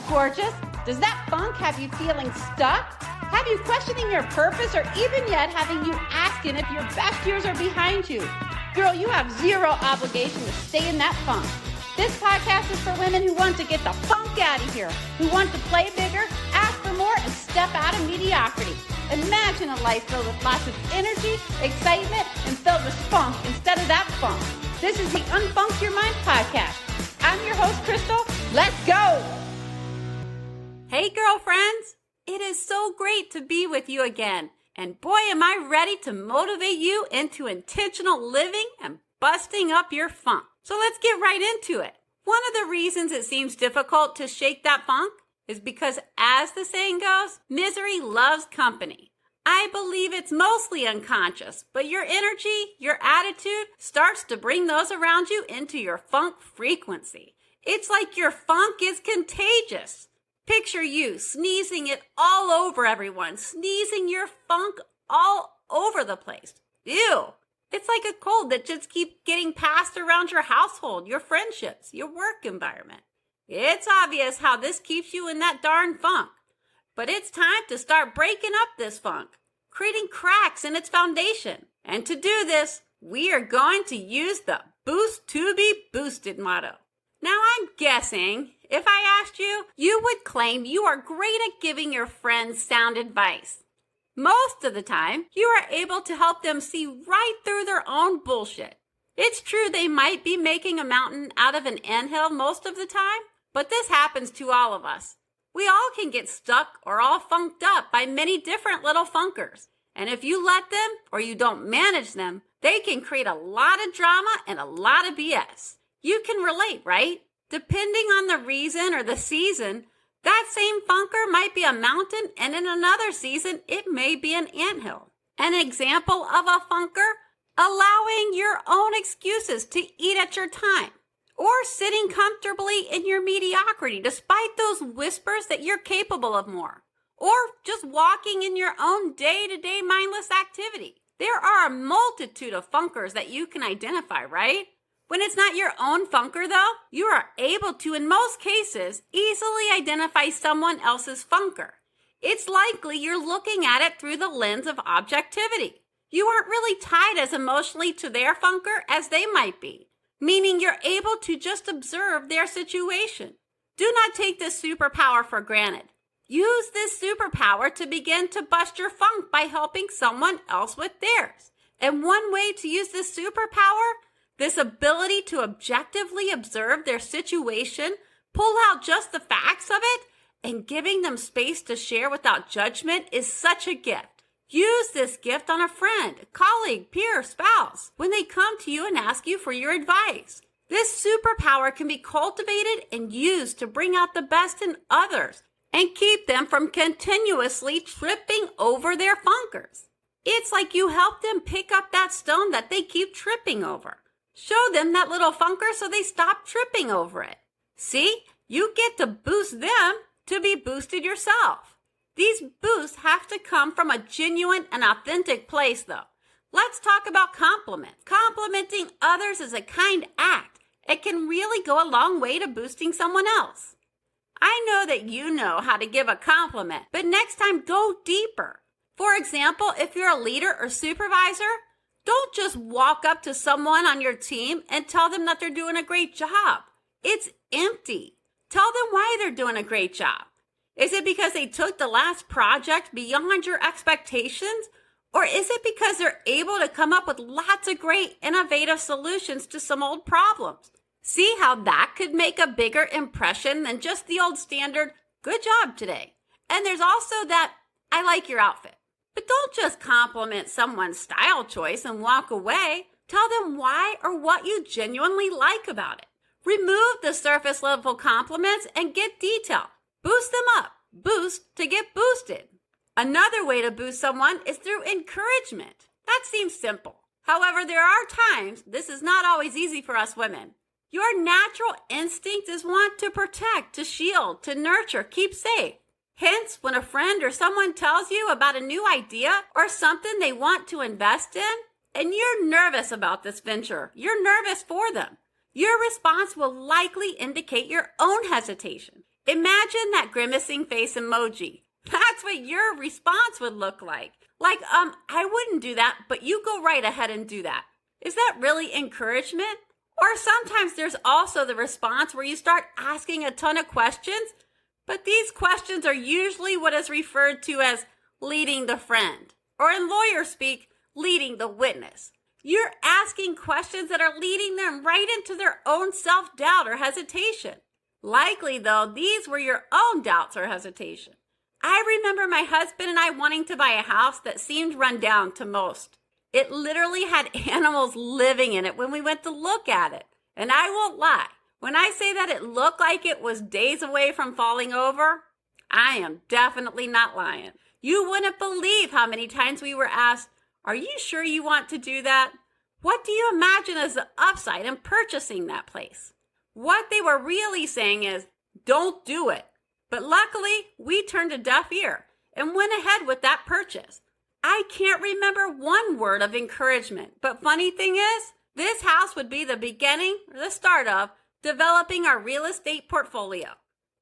gorgeous? Does that funk have you feeling stuck? Have you questioning your purpose, or even yet having you asking if your best years are behind you? Girl, you have zero obligation to stay in that funk. This podcast is for women who want to get the funk out of here, who want to play bigger, ask for more, and step out of mediocrity. Imagine a life filled with lots of energy, excitement, and filled with spunk instead of that funk. This is the Unfunk Your Mind podcast. I'm your host, Crystal. Let's go! Hey, girlfriends. It is so great to be with you again. And boy, am I ready to motivate you into intentional living and busting up your funk. So let's get right into it. One of the reasons it seems difficult to shake that funk is because, as the saying goes, misery loves company. I believe it's mostly unconscious, but your energy, your attitude starts to bring those around you into your funk frequency. It's like your funk is contagious. Picture you sneezing it all over everyone, sneezing your funk all over the place. Ew. It's like a cold that just keeps getting passed around your household, your friendships, your work environment. It's obvious how this keeps you in that darn funk. But it's time to start breaking up this funk, creating cracks in its foundation. And to do this, we are going to use the Boost to be Boosted motto. Now I'm guessing if I asked you, you would claim you are great at giving your friends sound advice. Most of the time, you are able to help them see right through their own bullshit. It's true they might be making a mountain out of an anthill most of the time, but this happens to all of us. We all can get stuck or all funked up by many different little funkers. And if you let them or you don't manage them, they can create a lot of drama and a lot of BS. You can relate, right? Depending on the reason or the season, that same funker might be a mountain, and in another season, it may be an anthill. An example of a funker, allowing your own excuses to eat at your time, or sitting comfortably in your mediocrity despite those whispers that you're capable of more, or just walking in your own day-to-day mindless activity. There are a multitude of funkers that you can identify, right? When it's not your own funker, though, you are able to, in most cases, easily identify someone else's funker. It's likely you're looking at it through the lens of objectivity. You aren't really tied as emotionally to their funker as they might be, meaning you're able to just observe their situation. Do not take this superpower for granted. Use this superpower to begin to bust your funk by helping someone else with theirs. And one way to use this superpower, this ability to objectively observe their situation, pull out just the facts of it, and giving them space to share without judgment is such a gift. Use this gift on a friend, colleague, peer, spouse, when they come to you and ask you for your advice. This superpower can be cultivated and used to bring out the best in others and keep them from continuously tripping over their funkers. It's like you help them pick up that stone that they keep tripping over. Show them that little funker so they stop tripping over it. See, you get to boost them to be boosted yourself. These boosts have to come from a genuine and authentic place, though. Let's talk about compliments. Complimenting others is a kind act. It can really go a long way to boosting someone else. I know that you know how to give a compliment, but next time go deeper. For example, if you're a leader or supervisor, don't just walk up to someone on your team and tell them that they're doing a great job. It's empty. Tell them why they're doing a great job. Is it because they took the last project beyond your expectations? Or is it because they're able to come up with lots of great innovative solutions to some old problems? See how that could make a bigger impression than just the old standard, good job today. And there's also that, I like your outfit. But don't just compliment someone's style choice and walk away. Tell them why or what you genuinely like about it. Remove the surface level compliments and get detail. Boost them up. Boost to get boosted. Another way to boost someone is through encouragement. That seems simple. However, there are times this is not always easy for us women. Your natural instinct is want to protect, to shield, to nurture, keep safe. Hence, when a friend or someone tells you about a new idea or something they want to invest in, and you're nervous about this venture, you're nervous for them, your response will likely indicate your own hesitation. Imagine that grimacing face emoji. That's what your response would look like. Like, I wouldn't do that, but you go right ahead and do that. Is that really encouragement? Or sometimes there's also the response where you start asking a ton of questions, but these questions are usually what is referred to as leading the friend, or in lawyer speak, leading the witness. You're asking questions that are leading them right into their own self-doubt or hesitation. Likely, though, these were your own doubts or hesitation. I remember my husband and I wanting to buy a house that seemed run down to most. It literally had animals living in it when we went to look at it. And I won't lie, when I say that it looked like it was days away from falling over, I am definitely not lying. You wouldn't believe how many times we were asked, "Are you sure you want to do that? What do you imagine as the upside in purchasing that place?" What they were really saying is, don't do it. But luckily, we turned a deaf ear and went ahead with that purchase. I can't remember one word of encouragement, but funny thing is, this house would be the beginning or the start of developing our real estate portfolio.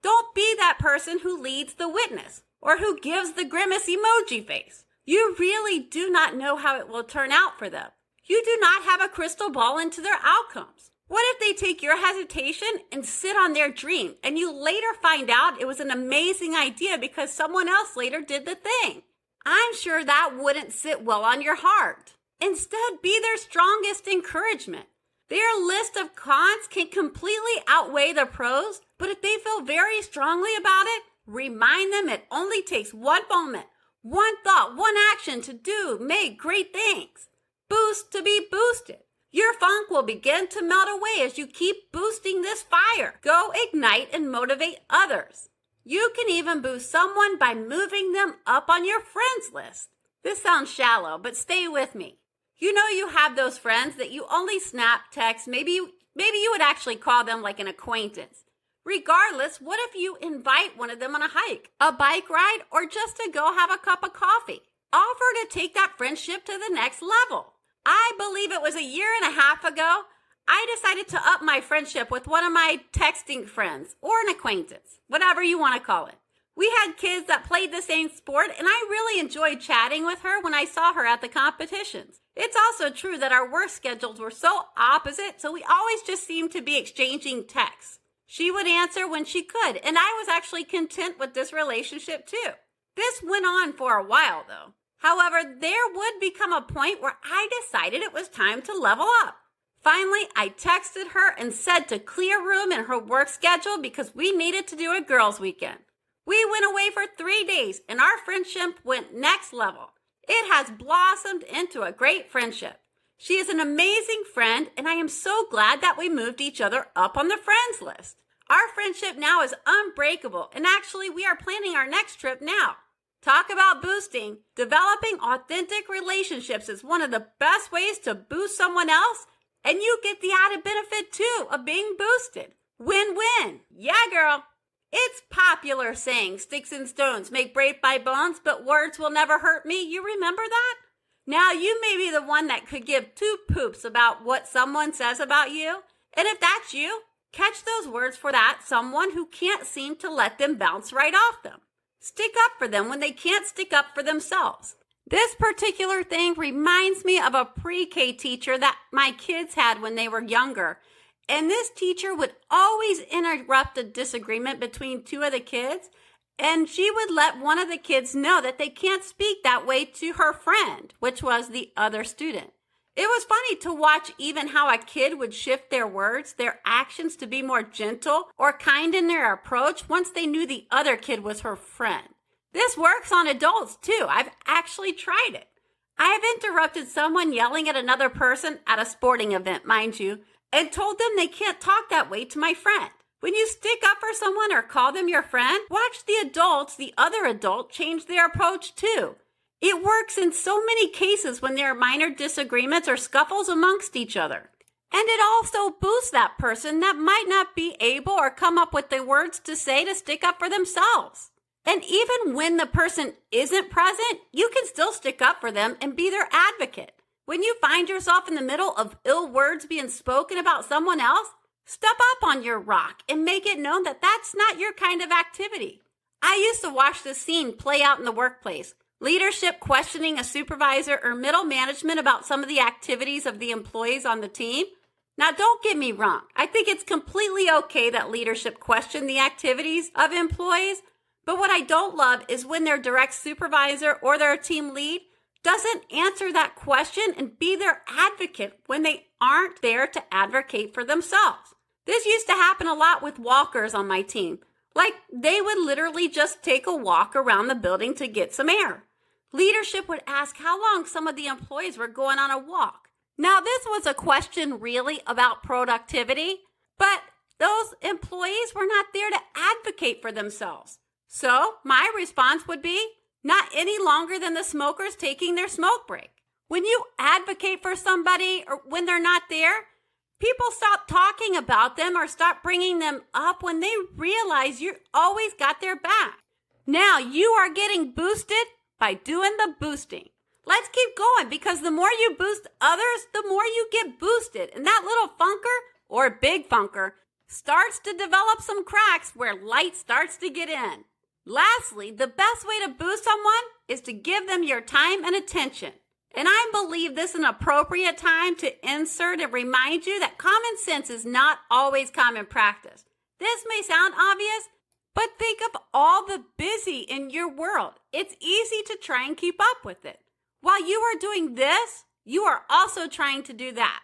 Don't be that person who leads the witness or who gives the grimace emoji face. You really do not know how it will turn out for them. You do not have a crystal ball into their outcomes. What if they take your hesitation and sit on their dream and you later find out it was an amazing idea because someone else later did the thing? I'm sure that wouldn't sit well on your heart. Instead, be their strongest encouragement. Their list of cons can completely outweigh the pros, but if they feel very strongly about it, remind them it only takes one moment, one thought, one action to do, make great things. Boost to be boosted. Your funk will begin to melt away as you keep boosting this fire. Go ignite and motivate others. You can even boost someone by moving them up on your friends list. This sounds shallow, but stay with me. You know you have those friends that you only snap, text, maybe you would actually call them like an acquaintance. Regardless, what if you invite one of them on a hike, a bike ride, or just to go have a cup of coffee? Offer to take that friendship to the next level. I believe it was 1.5 years ago, I decided to up my friendship with one of my texting friends or an acquaintance, whatever you want to call it. We had kids that played the same sport, and I really enjoyed chatting with her when I saw her at the competitions. It's also true that our work schedules were so opposite, so we always just seemed to be exchanging texts. She would answer when she could, and I was actually content with this relationship too. This went on for a while though. However, there would become a point where I decided it was time to level up. Finally, I texted her and said to clear room in her work schedule because we needed to do a girls' weekend. We went away for 3 days and our friendship went next level. It has blossomed into a great friendship. She is an amazing friend and I am so glad that we moved each other up on the friends list. Our friendship now is unbreakable and actually we are planning our next trip now. Talk about boosting. Developing authentic relationships is one of the best ways to boost someone else, and you get the added benefit too of being boosted. Win-win. Yeah, girl. It's popular saying sticks and stones make break by bones, but words will never hurt me. You remember that? Now you may be the one that could give 2 poops about what someone says about you. And if that's you, catch those words for that someone who can't seem to let them bounce right off them. Stick up for them when they can't stick up for themselves. This particular thing reminds me of a pre-K teacher that my kids had when they were younger. And this teacher would always interrupt a disagreement between 2 of the kids. And she would let one of the kids know that they can't speak that way to her friend, which was the other student. It was funny to watch even how a kid would shift their words, their actions to be more gentle or kind in their approach once they knew the other kid was her friend. This works on adults too. I've actually tried it. I have interrupted someone yelling at another person at a sporting event, mind you, and told them they can't talk that way to my friend. When you stick up for someone or call them your friend, watch the other adult, change their approach too. It works in so many cases when there are minor disagreements or scuffles amongst each other. And it also boosts that person that might not be able or come up with the words to say to stick up for themselves. And even when the person isn't present, you can still stick up for them and be their advocate. When you find yourself in the middle of ill words being spoken about someone else, Step up on your rock and make it known that that's not your kind of activity. I used to watch this scene play out in the workplace. Leadership questioning a supervisor or middle management about some of the activities of the employees on the team. Now, don't get me wrong. I think it's completely okay that leadership question the activities of employees. But what I don't love is when their direct supervisor or their team lead doesn't answer that question and be their advocate when they aren't there to advocate for themselves. This used to happen a lot with walkers on my team. Like, they would literally just take a walk around the building to get some air. Leadership would ask how long some of the employees were going on a walk. Now, this was a question really about productivity, but those employees were not there to advocate for themselves. So my response would be, not any longer than the smokers taking their smoke break. When you advocate for somebody or when they're not there, people stop talking about them or stop bringing them up when they realize you always got their back. Now you are getting boosted by doing the boosting. Let's keep going, because the more you boost others, the more you get boosted. And that little funker or big funker starts to develop some cracks where light starts to get in. Lastly, the best way to boost someone is to give them your time and attention. And I believe this is an appropriate time to insert and remind you that common sense is not always common practice. This may sound obvious, but think of all the busy in your world. It's easy to try and keep up with it. While you are doing this, you are also trying to do that.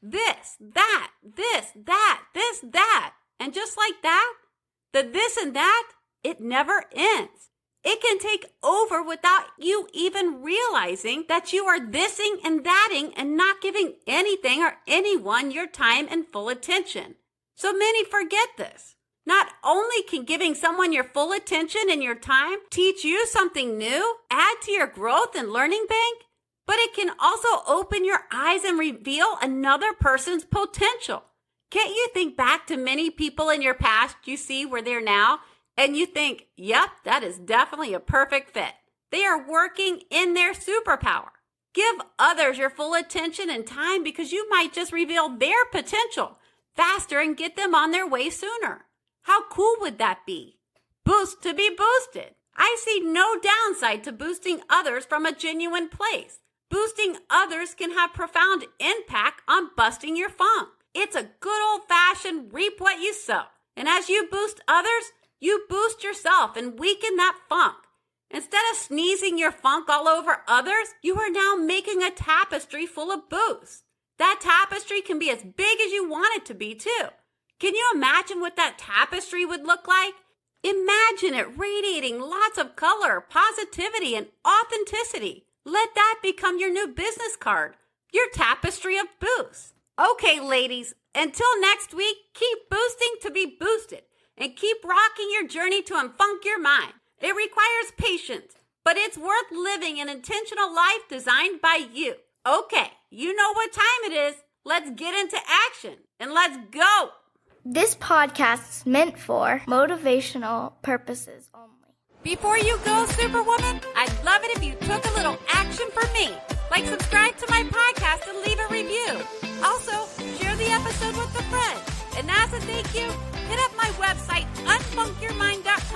This, that, this, that, this, that. And just like that, the this and that, it never ends. It can take over without you even realizing that you are thising and thating and not giving anything or anyone your time and full attention. So many forget this. Not only can giving someone your full attention and your time teach you something new, add to your growth and learning bank, but it can also open your eyes and reveal another person's potential. Can't you think back to many people in your past you see where they're now, and you think, yep, that is definitely a perfect fit. They are working in their superpower. Give others your full attention and time because you might just reveal their potential faster and get them on their way sooner. How cool would that be? Boost to be boosted. I see no downside to boosting others from a genuine place. Boosting others can have profound impact on busting your funk. It's a good old-fashioned reap what you sow. And as you boost others, you boost yourself and weaken that funk. Instead of sneezing your funk all over others, you are now making a tapestry full of boosts. That tapestry can be as big as you want it to be, too. Can you imagine what that tapestry would look like? Imagine it radiating lots of color, positivity, and authenticity. Let that become your new business card, your tapestry of boosts. Okay, ladies, until next week, keep boosting to be boosted. And keep rocking your journey to unfunk your mind. It requires patience, but it's worth living an intentional life designed by you. Okay, you know what time it is. Let's get into action and let's go. This podcast is meant for motivational purposes only. Before you go, Superwoman, I'd love it if you took a little action for me. Like subscribe to my podcast and leave a review. Also, share the episode with a friend. And as a thank you, hit up my website, unfunkyourmind.com.